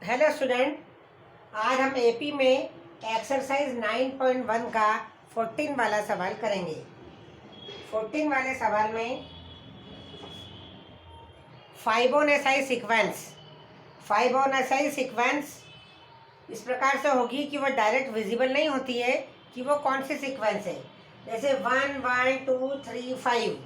Hello student, आज हम AP में एक्सरसाइज 9.1 का 14 वाला सवाल करेंगे। 14 वाले सवाल में फाइबोनेसाई सीक्वेंस इस प्रकार से होगी कि वो डायरेक्ट विजिबल नहीं होती है कि वो कौन सी सीक्वेंस है। जैसे 1 1 2 3 5,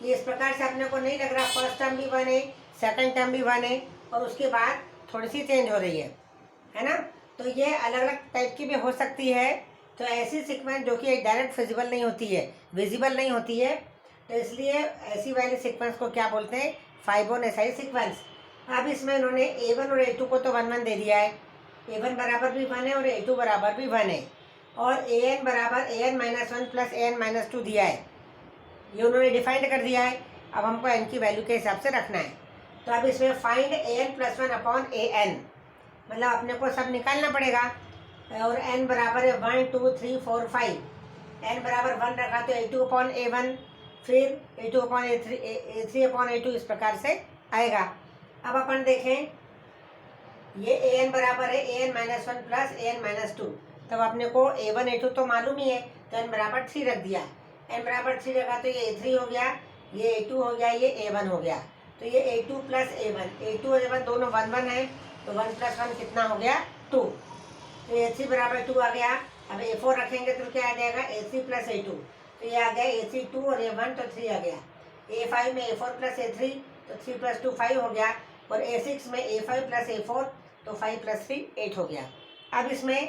ये इस प्रकार से अपने को नहीं लग रहा फर्स्ट टर्म भी 1 है, सेकंड टर्म भी 1 है और उसके बाद थोड़ी सी चेंज हो रही है ना। तो ये अलग अलग टाइप की भी हो सकती है। तो ऐसी सीक्वेंस जो कि डायरेक्ट विजिबल नहीं होती है, तो इसलिए ऐसी वाली सीक्वेंस को क्या बोलते हैं? फाइबोनेसाई सीक्वेंस। अब इसमें इन्होंने A1 और A2 को तो 1 1 दे दिया है। A1 बराबर भी 1 है और A2 बराबर भी 1 है और AN बराबर AN-1 प्लस AN-2 दिया है। ये उन्होंने डिफाइंड कर दिया है। अब हमको n की वैल्यू के हिसाब से रखना है। तो अब इसमें फाइंड AN+1 अपॉन AN, मतलब अपने को सब निकालना पड़ेगा। और n बराबर है 1 2 3 4 5। n बराबर 1 रखा तो A2 अपॉन A1, फिर A2 upon A3 upon A2 इस प्रकार से आएगा। अब अपन देखें, ये AN बराबर है AN-1 प्लस AN-2। तब अपने को A1 A2 तो मालूम ही है, तो n बराबर 3 रख दिया। n बराबर 3 रखा तो ये A3 हो गया, ये A2 हो गया, ये A1 हो गया। तो ये A2 प्लस A1 और A1 दोनों 1 1 है, तो 1 प्लस 1 कितना हो गया? 2। तो A3 बराबर 2 आ गया। अब A4 रखेंगे तो क्या आ जाएगा? A3 plus A2। तो ये आ गया A3 2 और A1 तो 3 आ गया। A5 में A4 प्लस A3 तो 3 प्लस 2 5 हो गया। और A6 में A5 प्लस A4 तो 5 प्लस 3 8 हो गया। अब इसमें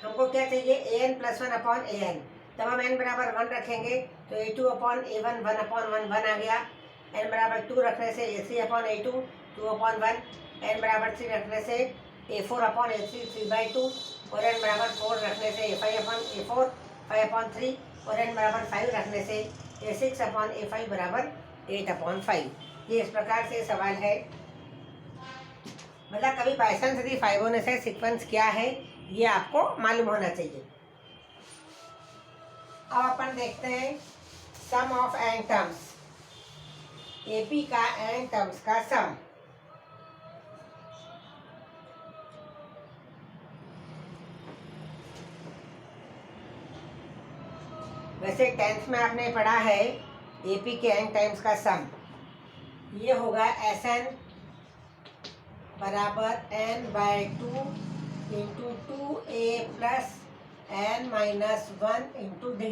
हमको क्या चाहिए? AN+1 upon AN। तब हम n बराबर 1 रखेंगे तो A2 अपॉन A1 1 अपॉन 1 1 आ गया। n बराबर 2 रखने से A3 upon A2 2 upon 1। n बराबर 3 रखने से A4 अपॉन A3 3/2 और n बराबर 4 रखने से A5 अपॉन A4 5 अपॉन 3 और n बराबर 5 रखने से A6 अपॉन A5 बराबर 8 अपॉन 5। ये इस प्रकार से सवाल है। मतलब कभी बाई चांस यदि फाइबोनेसाई सीक्वेंस क्या है ये आपको मालूम होना चाहिए। अब अपन देखते हैं सम ऑफ n टर्म्स। एपी का n टर्म्स का सम। वैसे 10th में आपने पढ़ा है एपी के n टाइम्स का सम। ये होगा Sn बराबर n/2 into 2a plus n-1 into d।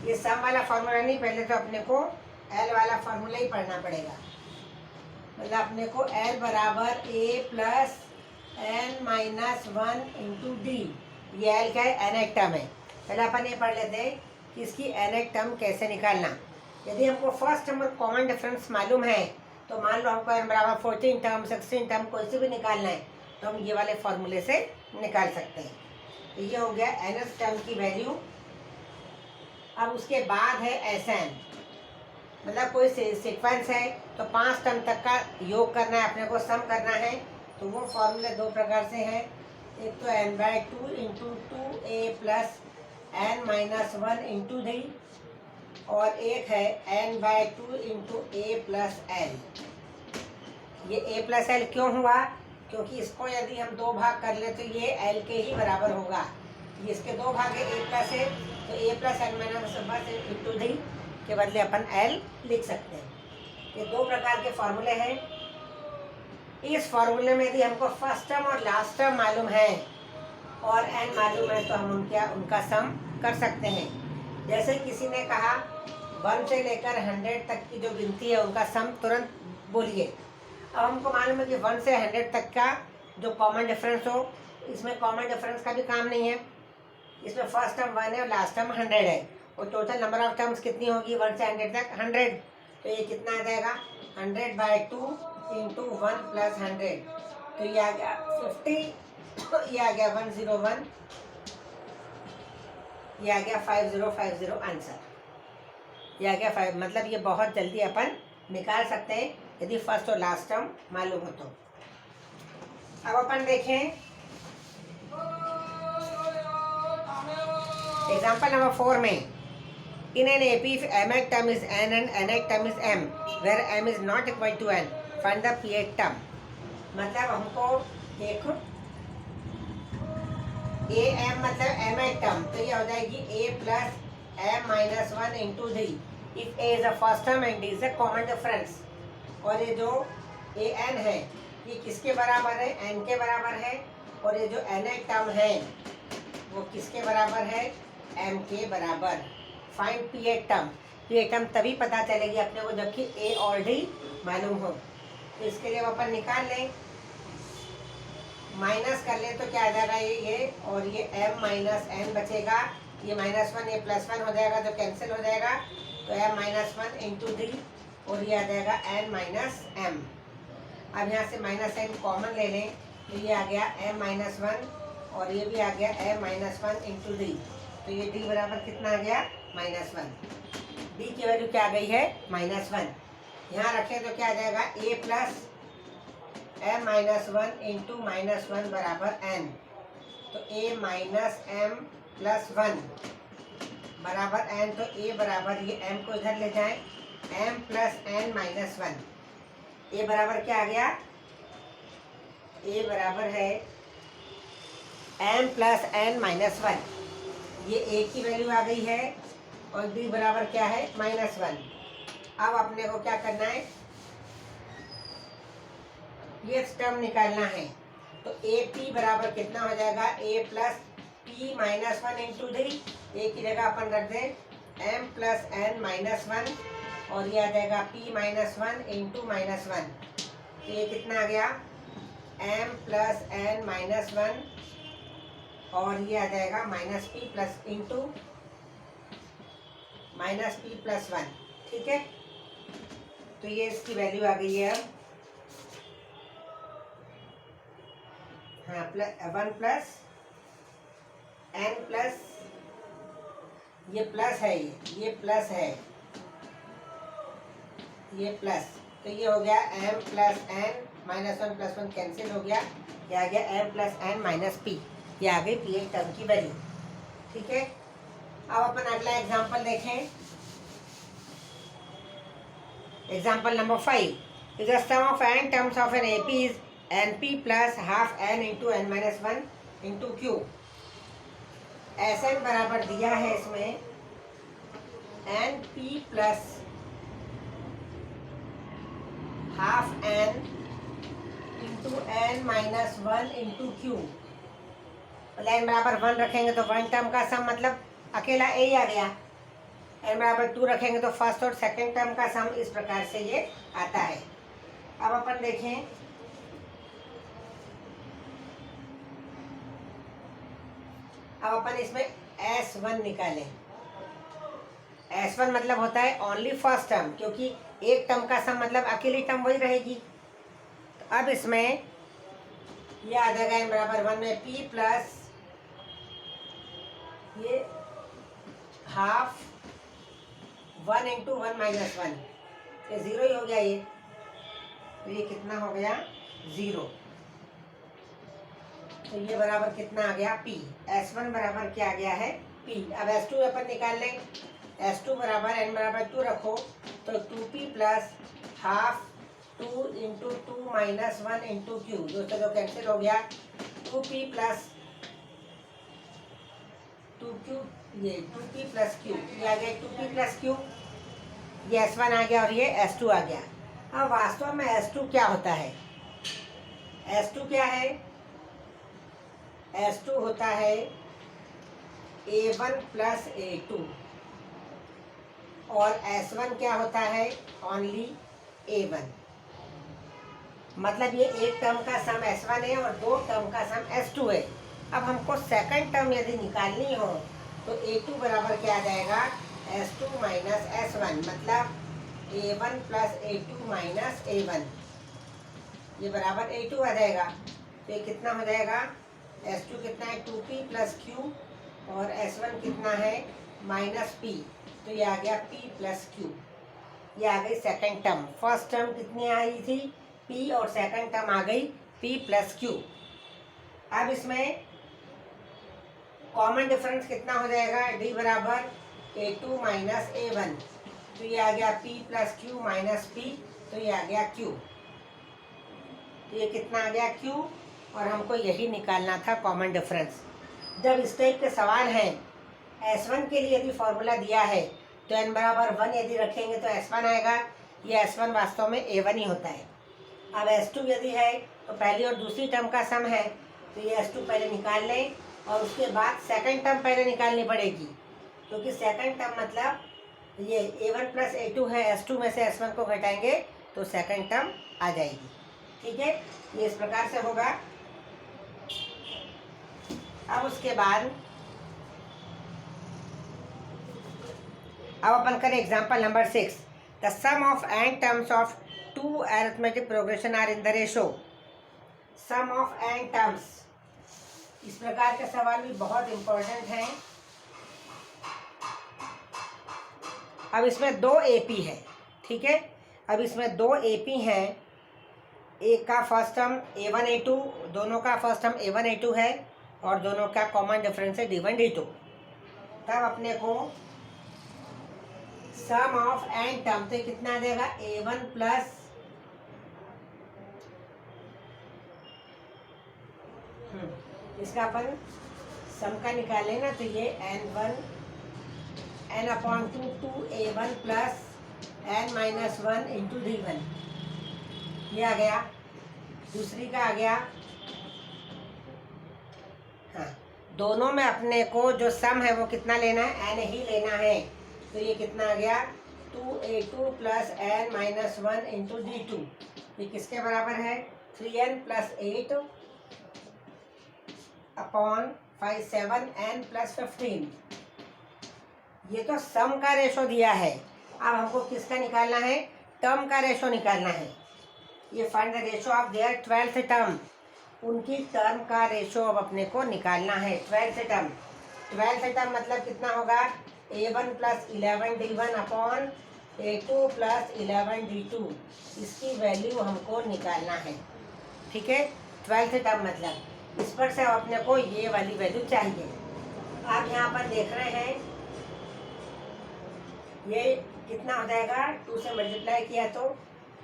ये सम वाला फॉर्मूला नहीं, पहले तो अपने को L वाला फॉर्मूला ही पढ़ना पड़ेगा। मतलब अपने को L बराबर a plus n-1 into D. ये L क्या है? nth टर्म है। पहले अपन ये पढ़ लेते हैं कि इसकी nth टर्म कैसे निकालना। यदि हमको फर्स्ट टर्म और कॉमन डिफरेंस मालूम है तो मान लो हमको n बराबर 14 टर्म 16 टर्म कोई से भी निकालना है तो हम ये वाले फॉर्मूले से निकाल सकते हैं। तो ये हो गया nth टर्म की वैल्यू। अब उसके बाद है Sn, मतलब कोई सीक्वेंस है तो 5 टर्म तक का योग करना है अपने को, सम करना है। तो वो फॉर्मूले दो प्रकार से हैं। एक तो n/2 into 2a plus n-1 into D और एक है n/2 into a plus l। ये a प्लस l क्यों हुआ? क्योंकि इसको यदि हम 2 भाग कर ले तो ये l के ही बराबर होगा। ये इसके 2 भाग है, a प्लस है तो a plus n-1 into D के बदले अपन l लिख सकते हैं। ये 2 प्रकार के फॉर्मूले हैं। इस फॉर्मूले में यदि हमको फर्स्ट टर्म और लास्ट टर्म मालूम है और n मालूम है तो हम उनका सम कर सकते हैं। जैसे किसी ने कहा 1 से लेकर 100 तक की जो गिनती है उनका सम तुरंत बोलिए। अब हमको मालूम है कि 1 से 100 तक का जो कॉमन डिफरेंस हो, इसमें कॉमन डिफरेंस का भी काम नहीं है। इसमें फर्स्ट टर्म 1 है और लास्ट टर्म 100 है और टोटल नंबर ऑफ टर्म्स कितनी होगी 1 से 100 तक? 100। तो ये कितना आ जाएगा? 100/2 इंटू 1 प्लस 100। तो ये आ गया 50, ये आ गया 101, ये आ गया 5050 आंसर। ये आ गया 5। मतलब ये बहुत जल्दी अपन निकाल सकते हैं यदि फर्स्ट और लास्ट टर्म मालूम हो तो। अब अपन देखें एग्जाम्पल नंबर 4 में In an AP, if mth term is n and nth term is m, where m is not equal to n, find the pth term. मतलब हमको देखो ए एम मतलब एम एच टर्म, तो ये हो जाएगी A plus M minus one into D if A is a first term and D is a common difference. और ये जो ए एन है ये किसके बराबर है? एन के बराबर है। और ये जो एन एच टर्म है वो किसके बराबर है? एम के बराबर। Find P H term. P H term तभी पता चलेगी अपने को जबकि ए और डी मालूम हो। तो इसके लिए अपन निकाल लें, माइनस कर ले तो क्या आ जाएगा ये और ये m माइनस एन बचेगा, ये माइनस वन ये प्लस वन हो जाएगा जो कैंसिल हो जाएगा, तो m minus one into D और ये आ जाएगा n माइनस एम। अब यहाँ से माइनस एन कॉमन ले लें तो ये आ गया m माइनस वन और ये भी आ गया m minus one into D, तो ये d बराबर कितना आ गया? Minus one. d की वैल्यू क्या आ गई है? Minus one. यहाँ रखें तो क्या आ जाएगा? a plus m minus one into minus one बराबर n, तो a minus M plus one बराबर n, तो a बराबर ये m को इधर ले जाएं m plus n minus one. a बराबर क्या आ गया? a बराबर है m plus n minus one, ये a की वैल्यू आ गई है और d बराबर क्या है? Minus one. अब अपने को क्या करना है? ये टर्म निकालना है, तो ए पी बराबर कितना हो जाएगा? A plus P minus one into D, A की जगह अपन रख दें M plus N minus one और ये आ जाएगा P minus one into minus one, तो ये कितना आ गया? M plus N minus one और ये आ जाएगा minus P plus into minus P plus one. ठीक है, तो ये इसकी वैल्यू आ गई है। हाँ, वन प्लस एन प्लस ये प्लस है, ये प्लस है, ये प्लस, तो ये हो गया M plus N minus one plus one cancel हो गया, ये आ गया M plus N minus P, ये आ गई पी एच टर्म की वैल्यू। ठीक है, अब अपन अगला एग्जांपल देखें। Example number 5 is the sum of n terms of an AP is np plus half n into N minus one into Q. Sn बराबर दिया है इसमें np plus half n into N minus one into Q. n बराबर one रखेंगे तो one term का सम मतलब अकेला a ही आ गया, n बराबर टू रखेंगे तो फर्स्ट और सेकंड टर्म का सम, इस प्रकार से ये आता है। अब अपन देखें, अब अपन इसमें S1 निकालें। S1 मतलब होता है ओनली फर्स्ट टर्म, क्योंकि एक टर्म का सम मतलब अकेली टर्म वही रहेगी। तो अब इसमें ये आ जाएगा n बराबर वन में p प्लस ये half one into one minus one, ये ज़ीरो ही हो गया ये, तो ये कितना हो गया? ज़ीरो। तो ये बराबर कितना आ गया? P। S1 बराबर क्या आ गया है? P। अब S2 अपन निकाल लें। S2 बराबर n बराबर टू रखो तो 2p plus half two into two minus one into Q, जो से जो कैंसिल हो गया, 2p प्लस टू क्यू, ये 2p प्लस क्यू, ये आ गया 2p प्लस क्यू, ये S1 आ गया और ये S2 आ गया। अब वास्तव में S2 क्या होता है? S2 क्या है? S2 होता है A1 प्लस A2 और S1 क्या होता है? Only A1। मतलब ये एक टर्म का सम S1 है और दो टर्म का सम S2 है। अब हमको सेकंड टर्म यदि निकालनी हो तो A2 बराबर क्या आ जाएगा? S2 माइनस S1, मतलब A1 plus A2 minus A1, ये बराबर A2 आ जाएगा। तो ये कितना हो जाएगा? S2 कितना है? 2p प्लस क्यू और S1 कितना है? माइनस p, तो ये आ गया p प्लस क्यू, ये आ गई सेकंड टर्म। फर्स्ट टर्म कितनी आई थी? p और सेकंड टर्म आ गई p प्लस क्यू। अब इसमें कॉमन डिफरेंस कितना हो जाएगा? d बराबर A2 माइनस A1, तो ये आ गया P plus Q minus P, तो ये आ गया Q। तो ये कितना आ गया Q, और हमको यही निकालना था कॉमन डिफरेंस। जब इस टाइप के सवाल हैं, S1 के लिए यदि फॉर्मूला दिया है तो n बराबर 1 यदि रखेंगे तो S1 आएगा। ये S1 वास्तव में A1 ही होता है। अब S2 यदि है तो पहली और दूसरी टर्म का सम है, तो ये S2 पहले निकाल लें और उसके बाद सेकंड टर्म पहले निकालनी पड़ेगी, क्योंकि सेकंड टर्म मतलब ये A1 प्लस A2 है, S2 में से S1 को घटाएंगे तो सेकंड टर्म आ जाएगी। ठीक है, ये इस प्रकार से होगा। अब उसके बाद अब अपन करें example number 6। The sum of n terms of two arithmetic progression are in the ratio. Sum of n terms, इस प्रकार के सवाल भी बहुत इंपॉर्टेंट हैं। अब इसमें दो AP है, ठीक है। अब इसमें दो AP हैं, एक का फर्स्ट टर्म A1 A2, दोनों का फर्स्ट टर्म A1 A2 है और दोनों का कॉमन डिफरेंस है D1 D2। तब अपने को सम ऑफ n टर्म तो कितना आ जाएगा, A1 प्लस इसका अपन सम का निकालें ना, तो ये n/2 to A1 plus n-1 into D1, ये आ गया। दूसरी का आ गया, हाँ, दोनों में अपने को जो सम है वो कितना लेना है, n ही लेना है। तो ये कितना आ गया, 2A2 plus n-1 into D2, ये किसके बराबर है, 3n plus 8 upon 5 7n plus 15। ये तो सम का रेशो दिया है। अब हमको किसका निकालना है, टर्म का रेशो निकालना है। ये find the ratio of their 12th term, उनकी टर्म का रेशो अब अपने को निकालना है। 12th टर्म मतलब कितना होगा, A1 plus 11 D1 upon A2 plus 11 D2, इसकी वैल्यू हमको निकालना है। ठीक है, 12th टर्म मतलब इस पर से अपने को ये वाली वैल्यू चाहिए। आप यहाँ पर देख रहे हैं ये कितना हो जाएगा, 2 से मल्टीप्लाई किया तो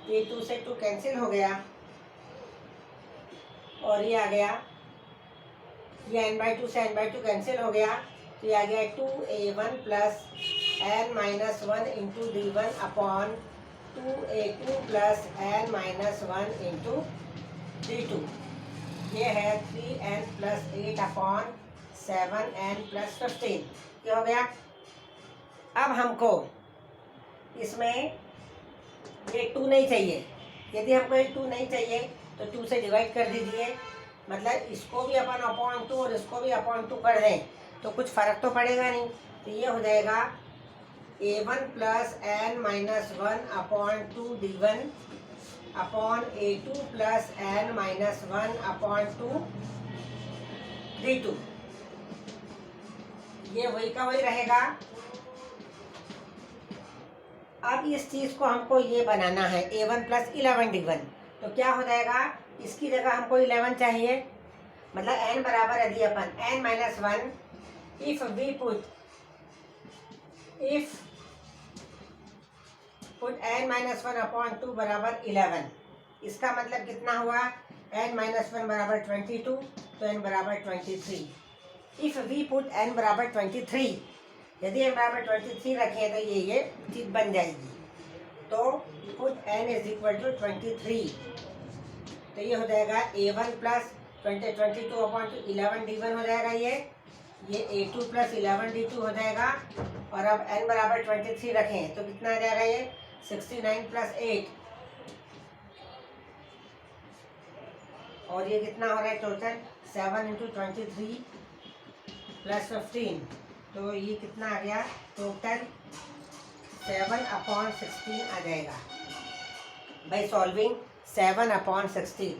ये 2 से 2 कैंसिल हो गया और ये आ गया, ये n/2 से n/2 कैंसिल हो गया, तो ये आ गया 2A1 plus n-1 into D1 upon 2A2 plus n-1 into D2। ये है 3n plus 8 upon 7n plus 15, ये हो गया। अब हमको इसमें ये 2 नहीं चाहिए। यदि हमको ये 2 नहीं चाहिए तो 2 से डिवाइड कर दीजिए, मतलब इसको भी अपन अपॉन 2 और इसको भी अपॉन 2 कर दें तो कुछ फ़र्क तो पड़ेगा नहीं। तो ये हो जाएगा A1 plus n-1 upon 2 D1 upon A2 plus n-1 upon 2 D2। ये वही का वही रहेगा। अब इस चीज़ को हमको ये बनाना है A1 प्लस 11 D1, तो क्या हो जाएगा, इसकी जगह हमको 11 चाहिए, मतलब n बराबर यदि अपन n-1 if we put n-1 upon 2 बराबर 11, इसका मतलब कितना हुआ, n-1 बराबर 22 तो n बराबर 23। इफ वी पुट n बराबर 23, यदि n बराबर 23 रखें तो ये चीज़ बन जाएगी। तो put n is equal to 23, तो ये हो जाएगा A1 प्लस 22 अपॉन 11 D1 हो जाएगा, ये A2 प्लस 11 D2 हो जाएगा। और अब n बराबर 23 रखें तो कितना आ जाएगा, ये 69 प्लस 8, और ये कितना हो रहा है टोटल 7 इंटू 23 प्लस 15, तो ये कितना आ गया टोटल 7 अपॉन 16 आ जाएगा बाई सॉल्विंग 7 अपॉन 16।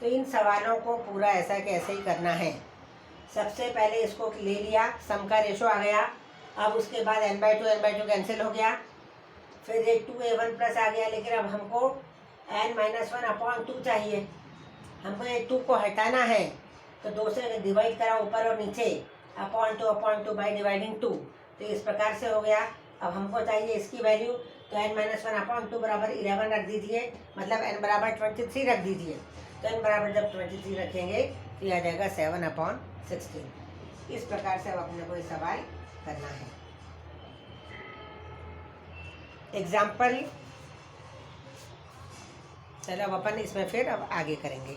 तो इन सवालों को पूरा ऐसा कि ऐसे ही करना है। सबसे पहले इसको ले लिया, सम का रेशो आ गया। अब उसके बाद n/2 कैंसिल हो गया, फिर एक 2A1 प्लस आ गया, लेकिन अब हमको n-1 अपॉन 2 चाहिए। हमको ये 2 को हटाना है, तो 2 से डिवाइड करा ऊपर और नीचे, अपॉन 2 बाई डिवाइडिंग 2, तो इस प्रकार से हो गया। अब हमको चाहिए इसकी वैल्यू, तो n-1/2 बराबर 11 रख दीजिए, मतलब n बराबर 23 रख दीजिए। तो n बराबर जब 23 रखेंगे तो यह आ जाएगा 7/16। इस प्रकार से अब अपने को ये सवाल करना है। एग्जाम्पल, चलो अब अपन इसमें फिर अब आगे करेंगे।